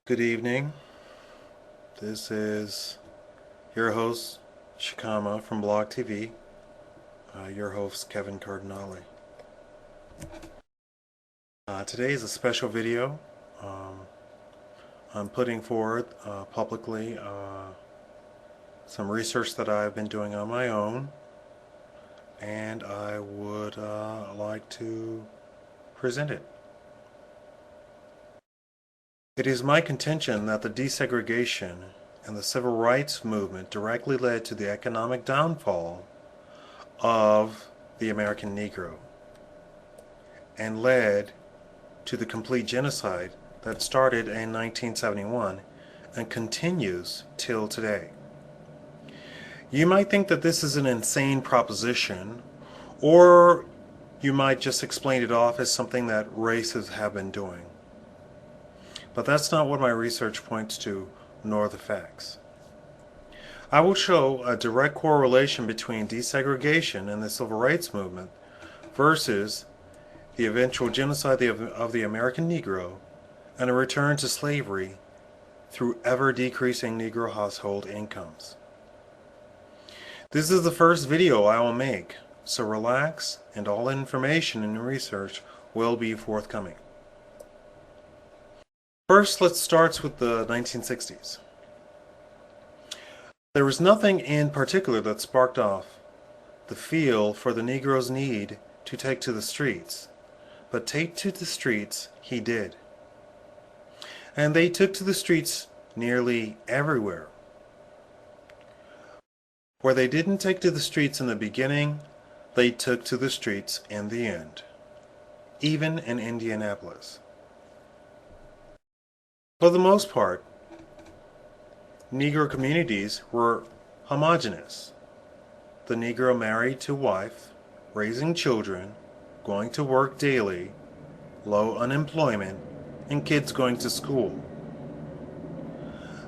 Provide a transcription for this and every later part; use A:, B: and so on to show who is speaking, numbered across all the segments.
A: Good evening. This is your host, Shikama from Blog TV. Your host, Kevin Cardinale. Today is a special video. I'm putting forth publicly some research that I've been doing on my own, and I would like to present it. It is my contention that the desegregation and the civil rights movement directly led to the economic downfall of the American Negro and led to the complete genocide that started in 1971 and continues till today. You might think that this is an insane proposition, or you might just explain it off as something that racists have been doing. But that's not what my research points to, nor the facts. I will show a direct correlation between desegregation and the civil rights movement versus the eventual genocide of the American Negro and a return to slavery through ever-decreasing Negro household incomes. This is the first video I will make, so relax and all information and research will be forthcoming. First, let's start with the 1960s. There was nothing in particular that sparked off the feel for the Negro's need to take to the streets, but take to the streets he did. And they took to the streets nearly everywhere. Where they didn't take to the streets in the beginning, they took to the streets in the end, even in Indianapolis. For the most part, Negro communities were homogeneous. The Negro married to wife, raising children, going to work daily, low unemployment, and kids going to school.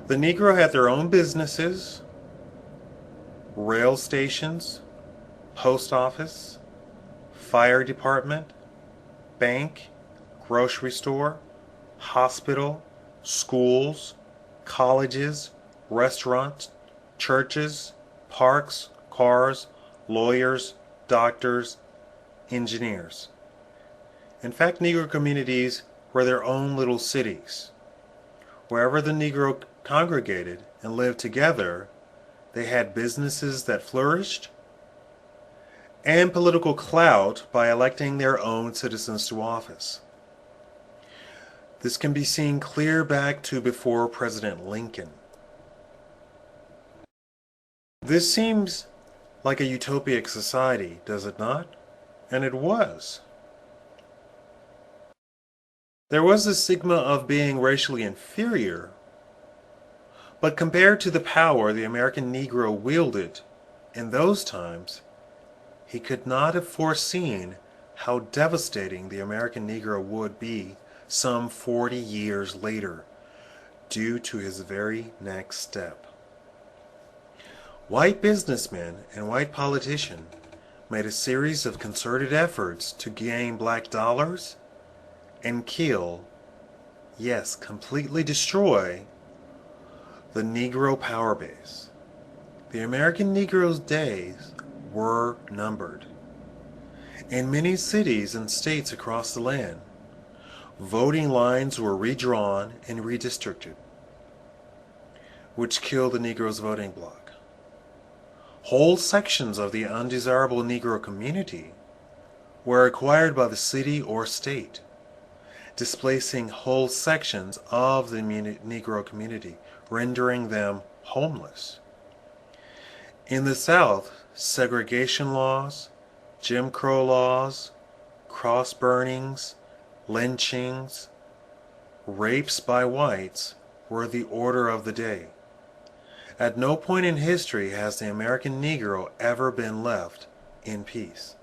A: The Negro had their own businesses, rail stations, post office, fire department, bank, grocery store, hospital, schools, colleges, restaurants, churches, parks, cars, lawyers, doctors, engineers. In fact, Negro communities were their own little cities. Wherever the Negro congregated and lived together, they had businesses that flourished and political clout by electing their own citizens to office. This can be seen clear back to before President Lincoln. This seems like a utopic society, does it not? And it was. There was a stigma of being racially inferior, but compared to the power the American Negro wielded in those times, he could not have foreseen how devastating the American Negro would be some 40 years later, due to his very next step. White businessmen and white politicians made a series of concerted efforts to gain black dollars and kill, yes, completely destroy, the Negro power base. The American Negro's days were numbered. In many cities and states across the land, voting lines were redrawn and redistricted, which killed the Negro's voting bloc. Whole sections of the undesirable Negro community were acquired by the city or state, displacing whole sections of the Negro community, rendering them homeless. In the South, segregation laws, Jim Crow laws, cross burnings, lynchings, rapes by whites were the order of the day. At no point in history has the American Negro ever been left in peace.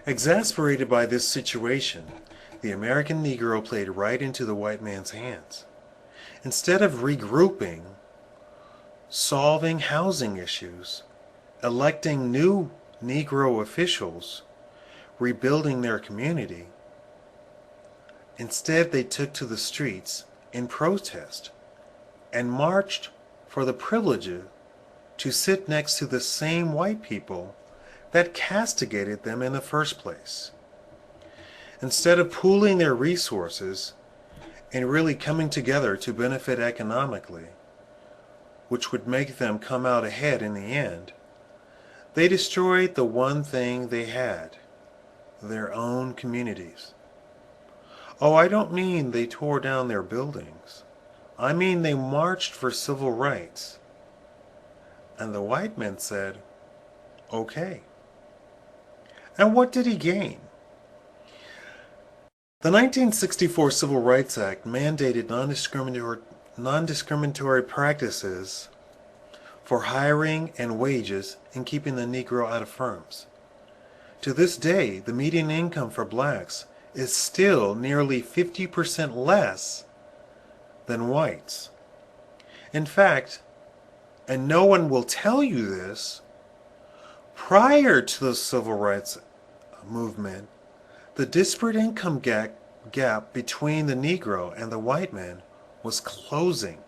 A: Exasperated by this situation, the American Negro played right into the white man's hands. Instead of regrouping, solving housing issues, electing new Negro officials, rebuilding their community, instead they took to the streets in protest and marched for the privilege to sit next to the same white people that castigated them in the first place. Instead of pooling their resources and really coming together to benefit economically, which would make them come out ahead in the end, they destroyed the one thing they had, their own communities. Oh, I don't mean they tore down their buildings. I mean they marched for civil rights. And the white men said, okay. And what did he gain? The 1964 Civil Rights Act mandated non-discriminatory practices for hiring and wages and keeping the Negro out of firms. To this day, the median income for blacks is still nearly 50% less than whites. In fact, and no one will tell you this, prior to the Civil Rights Movement, the disparate income gap between the Negro and the white man was closing.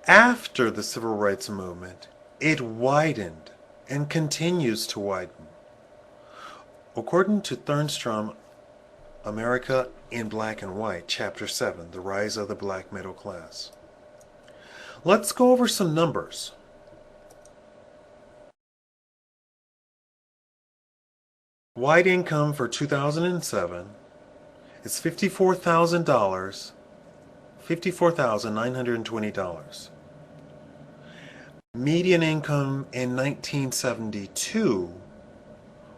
A: After the Civil Rights Movement, it widened and continues to widen. According to Thornstrom, America in Black and White, Chapter 7, The Rise of the Black Middle Class. Let's go over some numbers. White income for 2007 is $54,920. Median income in 1972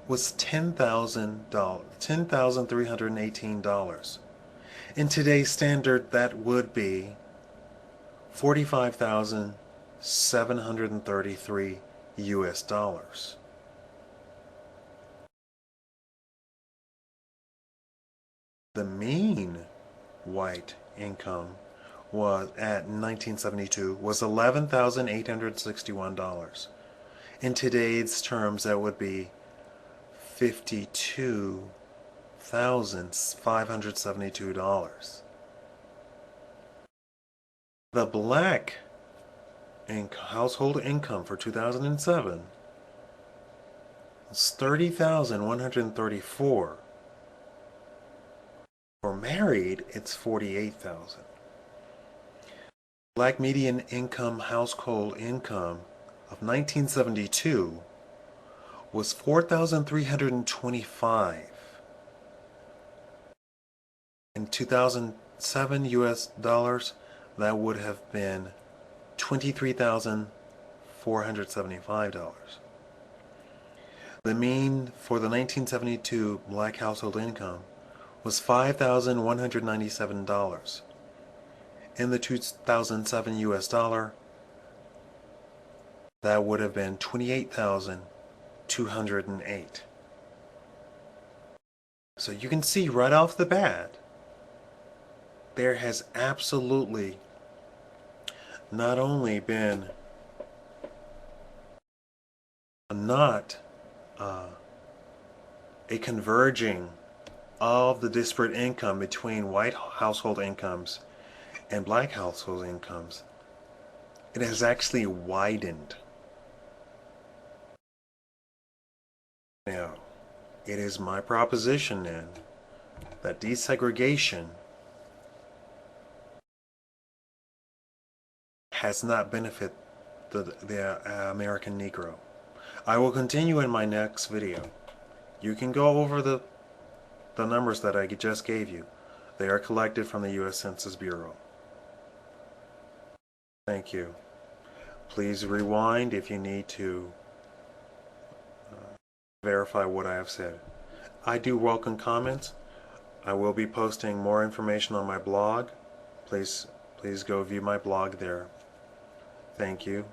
A: was $10,318. In today's standard, that would be $45,733 US dollars. The mean white income was at 1972 was $11,861. In today's terms, that would be $52,572. The black household income for 2007 was $30,134. For married, it's $48,000. Black median income household income of 1972 was $4,325. In 2007 US dollars, that would have been $23,475. The mean for the 1972 black household income was $5,197. In the 2007 US dollar, that would have been $28,208. So you can see right off the bat, there has absolutely not only been not a converging of the disparate income between white household incomes and black household incomes, it has actually widened. Now, it is my proposition then that desegregation has not benefited the American Negro. I will continue in my next video. You can go over the numbers that I just gave you. They are collected from the U.S. Census Bureau. Thank you. Please rewind if you need to verify what I have said. I do welcome comments. I will be posting more information on my blog. Please go view my blog there. Thank you.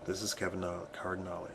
A: This is Kevin Cardinale.